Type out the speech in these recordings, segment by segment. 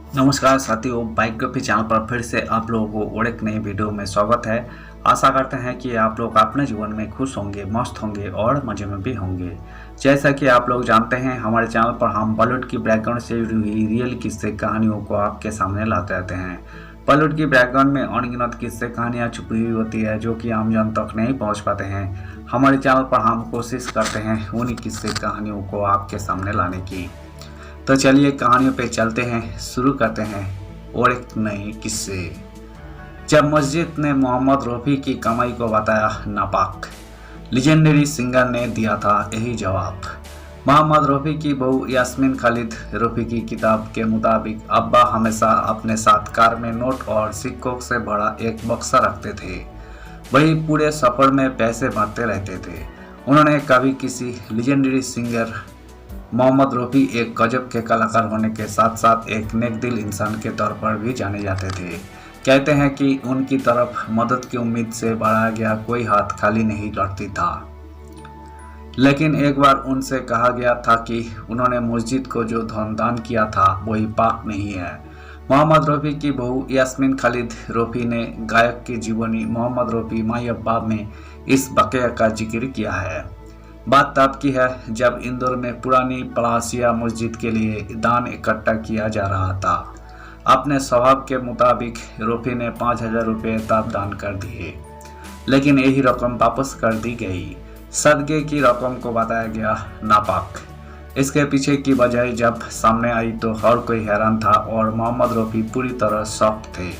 नमस्कार साथियों, biography channel पर फिर से आप लोगों को और एक नई वीडियो में स्वागत है। आशा करते हैं कि आप लोग अपने जीवन में खुश होंगे, मस्त होंगे और मज़े में भी होंगे। जैसा कि आप लोग जानते हैं, हमारे चैनल पर हम बॉलीवुड की बैकग्राउंड से जुड़ी हुई रियल किस्से कहानियों को आपके सामने लाते रहते हैं। बॉलीवुड की बैकग्राउंड में अनगिनत किस्से कहानियाँ छुपी हुई होती है जो कि आम जन तक नहीं पहुँच पाते हैं। हमारे चैनल पर हम कोशिश करते हैं उन्हीं किस्से कहानियों को आपके सामने लाने की। तो चलिए कहानियों पे चलते हैं, शुरू करते हैं और एक नए किस्से। जब मस्जिद ने मोहम्मद रफ़ी की कमाई को बताया नापाक, लीजेंडरी सिंगर ने दिया था यही जवाब। मोहम्मद रफ़ी की बहू यास्मीन खालिद रफ़ी की किताब के मुताबिक अब्बा हमेशा अपने साथ कार में नोट और सिक्कों से भरा एक बक्सा रखते थे। वही पूरे सफ़र में पैसे भरते रहते थे। उन्होंने कभी किसी लीजेंडरी सिंगर मोहम्मद रफ़ी एक गजब के कलाकार होने के साथ साथ एक नेकदिल इंसान के तौर पर भी जाने जाते थे। कहते हैं कि उनकी तरफ मदद की उम्मीद से बढ़ाया गया कोई हाथ खाली नहीं लौटती था। लेकिन एक बार उनसे कहा गया था कि उन्होंने मस्जिद को जो धन दान किया था वही पाक नहीं है। मोहम्मद रफ़ी की बहू यास्मीन खालिद रफ़ी ने गायक की जीवनी मोहम्मद रफ़ी माई अब्बा में इस वाकया का जिक्र किया है। बात तब की है जब इंदौर में पुरानी पलासिया मस्जिद के लिए दान इकट्ठा किया जा रहा था। अपने स्वभाव के मुताबिक रफ़ी ने 5,000 रुपये तब दान कर दिए, लेकिन यही रकम वापस कर दी गई। सदक़े की रकम को बताया गया नापाक। इसके पीछे की वजह जब सामने आई तो हर कोई हैरान था और मोहम्मद रफ़ी पूरी तरह शॉक थे।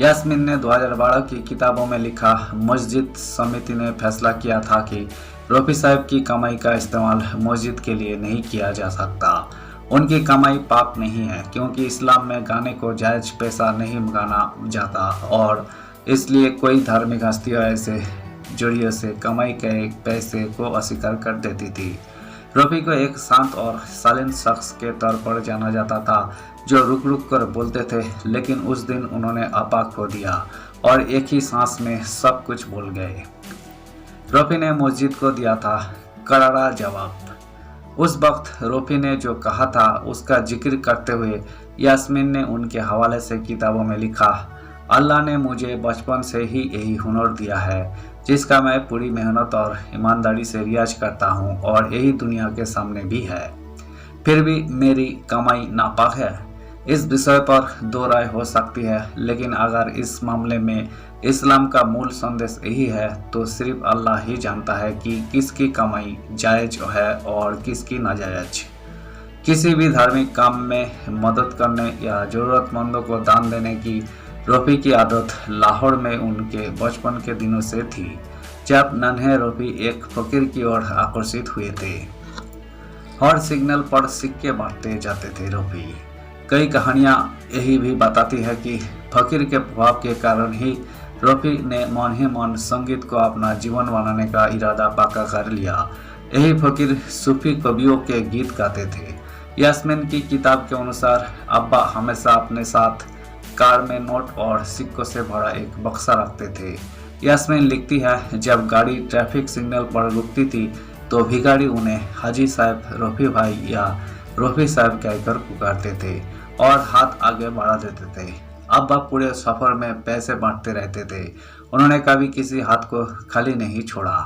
यास्मीन ने 2012 की किताबों में लिखा, मस्जिद समिति ने फैसला किया था कि रफ़ी साहब की कमाई का इस्तेमाल मस्जिद के लिए नहीं किया जा सकता। उनकी कमाई पाक नहीं है क्योंकि इस्लाम में गाने को जायज़ पैसा नहीं माना जाता और इसलिए कोई धार्मिक हस्तियाँ ऐसे जरिए से कमाई के पैसे को अस्वीकार कर देती थी। रफ़ी को एक शांत और साइलेंट शख्स के तौर पर जाना जाता था जो रुक रुक कर बोलते थे, लेकिन उस दिन उन्होंने आपा खो दिया और एक ही सांस में सब कुछ भूल गए। रफ़ी ने मस्जिद को दिया था करारा जवाब। उस वक्त रफ़ी ने जो कहा था उसका जिक्र करते हुए यास्मीन ने उनके हवाले से किताबों में लिखा, अल्लाह ने मुझे बचपन से ही यही हुनर दिया है जिसका मैं पूरी मेहनत और ईमानदारी से रियाज करता हूँ और यही दुनिया के सामने भी है। फिर भी मेरी कमाई नापाक है। इस विषय पर दो राय हो सकती है, लेकिन अगर इस मामले में इस्लाम का मूल संदेश यही है तो सिर्फ अल्लाह ही जानता है कि किसकी कमाई जायज़ है और किसकी नाजायज़। किसी भी धार्मिक काम में मदद करने या ज़रूरतमंदों को दान देने की रफ़ी की आदत लाहौर में उनके बचपन के दिनों से थी, जब नन्हे रफ़ी एक फ़कीर की ओर आकर्षित हुए थे। हर सिग्नल पर सिक्के बांटते जाते थे रफ़ी। कई कहानियाँ यही भी बताती है कि फ़कीर के प्रभाव के कारण ही रफ़ी ने मन ही मन संगीत को अपना जीवन बनाने का इरादा पक्का कर लिया। यही फ़कीर सूफी कवियों के गीत गाते थे। यास्मीन की किताब के अनुसार अब्बा हमेशा अपने साथ कार में नोट और सिक्कों से भरा एक बक्सा रखते थे। यास्मीन लिखती है, जब गाड़ी ट्रैफिक सिग्नल पर रुकती थी तो भिखारी उन्हें हाजी साहब, रफ़ी भाई या रफ़ी साहब कहकर पुकारते थे और हाथ आगे बढ़ा देते थे। अब्बा पूरे सफ़र में पैसे बांटते रहते थे। उन्होंने कभी किसी हाथ को खाली नहीं छोड़ा।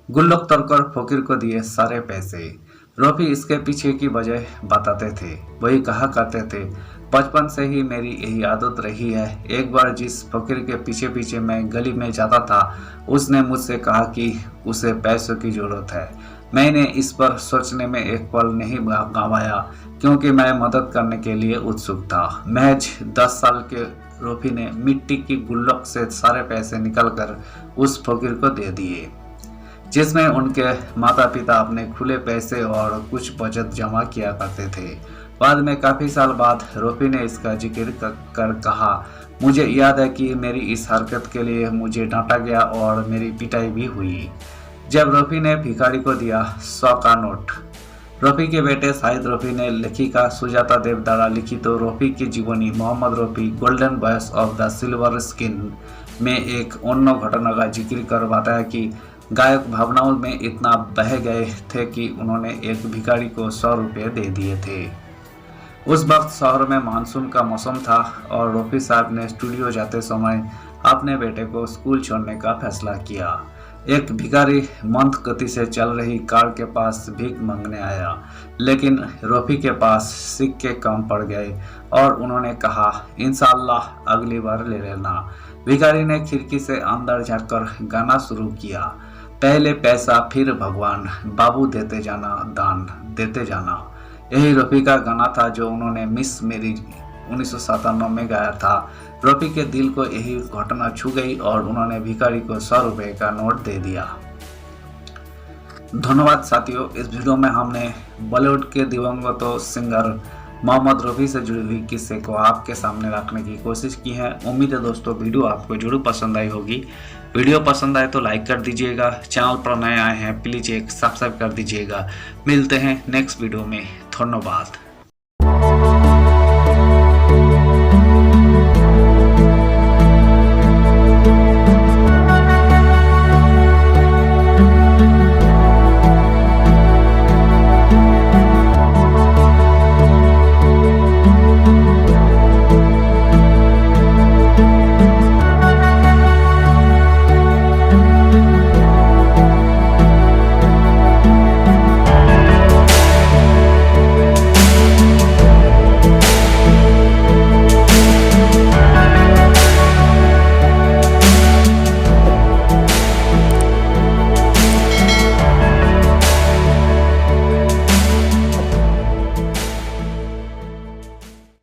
गुल्लक तोड़कर फकीर को दिए सारे पैसे। रफ़ी इसके पीछे की वजह बताते थे। वही कहा करते थे, बचपन से ही मेरी यही आदत रही है। एक बार जिस फकीर के पीछे पीछे मैं गली में जाता था उसने मुझसे कहा कि उसे पैसों की ज़रूरत है। मैंने इस पर सोचने में एक पल नहीं गंवाया क्योंकि मैं मदद करने के लिए उत्सुक था। महज 10 साल के रफ़ी ने मिट्टी की गुल्लक से सारे पैसे निकलकर उस फकीर को दे दिए, जिसमें उनके माता पिता अपने खुले पैसे और कुछ बचत जमा किया करते थे। बाद में काफ़ी साल बाद रफ़ी ने इसका जिक्र कर कहा, मुझे याद है कि मेरी इस हरकत के लिए मुझे डांटा गया और मेरी पिटाई भी हुई। जब रफ़ी ने भिखारी को दिया 100 का नोट। रफ़ी के बेटे शाहिद रफ़ी ने लेखिका सुजाता देव द्वारा लिखित रफ़ी की जीवनी Mohammed Rafi golden voice of the silver screen में एक अन्य घटना का जिक्र कर बताया कि गायक भावनाओं में इतना बह गए थे कि उन्होंने एक भिखारी को 100 रुपये दे दिए थे। उस वक्त शहर में मानसून का मौसम था और रफ़ी साहब ने स्टूडियो जाते समय अपने बेटे को स्कूल छोड़ने का फैसला किया। एक भिखारी मंद गति से चल रही कार के पास भीख मांगने आया, लेकिन रफ़ी के पास सिक्के कम पड़ गए और उन्होंने कहा, इंशाअल्लाह अगली बार ले लेना। भिखारी ने खिड़की से अंदर झांककर गाना शुरू किया, पहले पैसा फिर भगवान, बाबू देते जाना दान देते जाना। यही रफ़ी का गाना था जो उन्होंने मिस मेरी 1997 में गाया था। रफ़ी के दिल को यही घटना छू गई और उन्होंने भिखारी को 100 रुपये का नोट दे दिया। धन्यवाद साथियों, इस वीडियो में हमने बॉलीवुड के दिवंगत सिंगर मोहम्मद रफ़ी से जुड़ी हुई किस्से को आपके सामने रखने की कोशिश की है। उम्मीद है दोस्तों वीडियो आपको जरूर पसंद आई होगी। वीडियो पसंद आए तो लाइक कर दीजिएगा, चैनल पर नए आए हैं प्लीज़ एक सब्सक्राइब कर दीजिएगा। मिलते हैं नेक्स्ट वीडियो में, धन्यवाद।